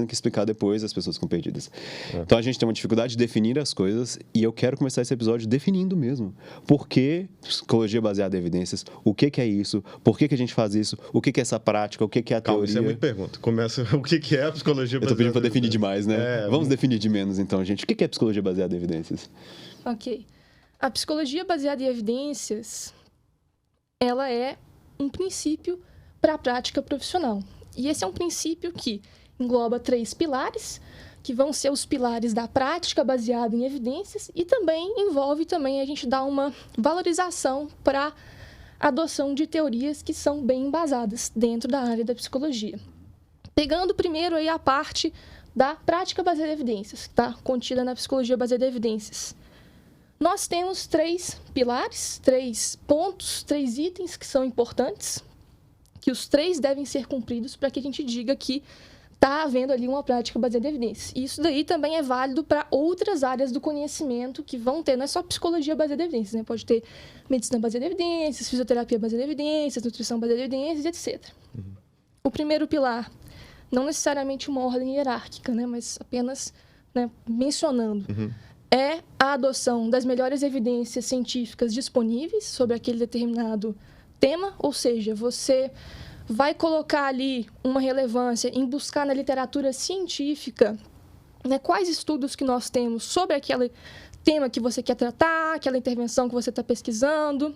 que explicar depois, as pessoas ficam perdidas. Então a gente tem uma dificuldade de definir as coisas e eu quero começar esse episódio definindo mesmo. Por que psicologia baseada em evidências? O que é isso? Por que a gente faz isso? O que é essa prática? O que é a teoria? Isso é muita pergunta. Começa o que é a psicologia baseada em evidências. Eu tô pedindo para definir demais, né? Vamos definir de menos então, gente. O que é psicologia baseada em evidências? Ok. A psicologia baseada em evidências, ela é um princípio para a prática profissional. E esse é um princípio que engloba 3 pilares, que vão ser os pilares da prática baseada em evidências e também envolve a gente dar uma valorização para a adoção de teorias que são bem embasadas dentro da área da psicologia. Pegando primeiro aí a parte da prática baseada em evidências, que está contida na psicologia baseada em evidências. Nós temos 3 pilares, 3 pontos, 3 itens que são importantes, que os 3 devem ser cumpridos para que a gente diga que está havendo ali uma prática baseada em evidências. E isso daí também é válido para outras áreas do conhecimento que vão ter, não é só psicologia baseada em evidências, né? Pode ter medicina baseada em evidências, fisioterapia baseada em evidências, nutrição baseada em evidências, etc. O primeiro pilar, não necessariamente uma ordem hierárquica, né? Mas apenas, né, mencionando, é a adoção das melhores evidências científicas disponíveis sobre aquele determinado tema, ou seja, você vai colocar ali uma relevância em buscar na literatura científica, né, quais estudos que nós temos sobre aquele tema que você quer tratar, aquela intervenção que você está pesquisando,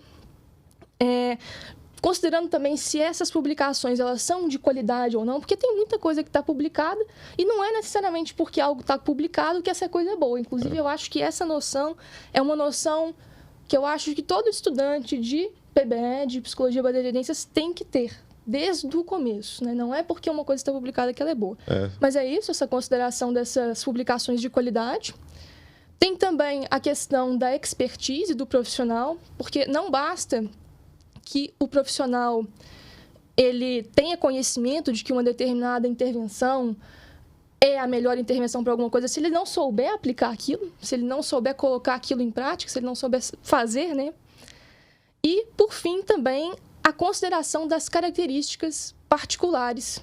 considerando também se essas publicações elas são de qualidade ou não, porque tem muita coisa que está publicada e não é necessariamente porque algo está publicado que essa coisa é boa. Inclusive, eu acho que essa noção é uma noção que eu acho que todo estudante de PBE, de Psicologia Baseada em Evidências, tem que ter desde o começo, né? Não é porque uma coisa está publicada que ela é boa. Mas é isso, essa consideração dessas publicações de qualidade. Tem também a questão da expertise do profissional, porque não basta que o profissional ele tenha conhecimento de que uma determinada intervenção é a melhor intervenção para alguma coisa, se ele não souber aplicar aquilo, se ele não souber colocar aquilo em prática, se ele não souber fazer, né? E, por fim, também a consideração das características particulares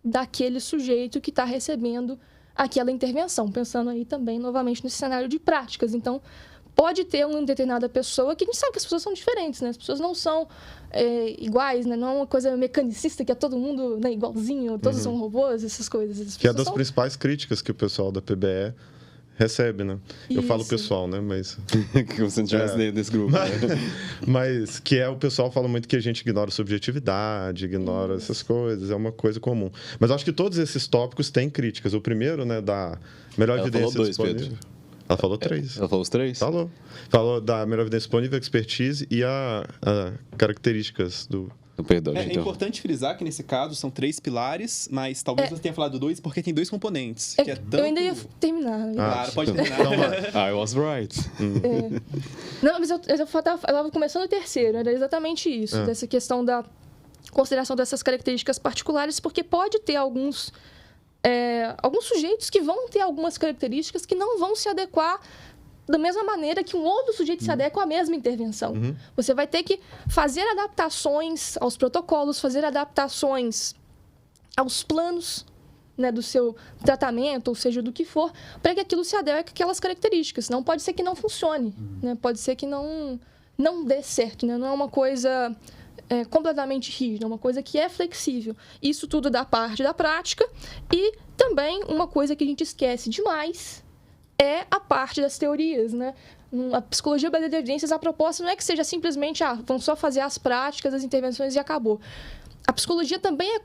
daquele sujeito que está recebendo aquela intervenção, pensando aí também, novamente, nesse cenário de práticas. Então, pode ter uma determinada pessoa que a gente sabe que as pessoas são diferentes, né? As pessoas não são iguais, né? Não é uma coisa mecanicista que é todo mundo, né, igualzinho, todos são robôs, essas coisas. Que é das principais críticas que o pessoal da PBE recebe, né? Isso. Eu falo pessoal, né? Mas que você não tivesse dentro desse grupo. Mas que o pessoal fala muito que a gente ignora subjetividade, ignora essas coisas, é uma coisa comum. Mas eu acho que todos esses tópicos têm críticas. O primeiro, né, da melhor evidência falou 2, disponível. Pedro. Ela falou 3. Ela falou os 3? Falou da melhor evidência disponível, expertise e a características do... Perdão, É importante frisar que, nesse caso, são 3 pilares, mas talvez você tenha falado 2 porque tem 2 componentes. Que é tanto... Eu ainda ia terminar. Né? Claro, pode terminar. I was right. Não, mas eu estava começando o terceiro, era exatamente isso, dessa questão da consideração dessas características particulares, porque pode ter alguns sujeitos que vão ter algumas características que não vão se adequar da mesma maneira que um outro sujeito se adequa à mesma intervenção. Você vai ter que fazer adaptações aos protocolos, fazer adaptações aos planos, né, do seu tratamento, ou seja, do que for, para que aquilo se adeque àquelas características. Não pode ser que não funcione, né? Pode ser que não dê certo, né? Não é uma coisa completamente rígida, é uma coisa que é flexível. Isso tudo da parte da prática. E também uma coisa que a gente esquece demais é a parte das teorias, né? A psicologia baseada em evidências, a proposta não é que seja simplesmente, vamos só fazer as práticas, as intervenções e acabou. A psicologia também é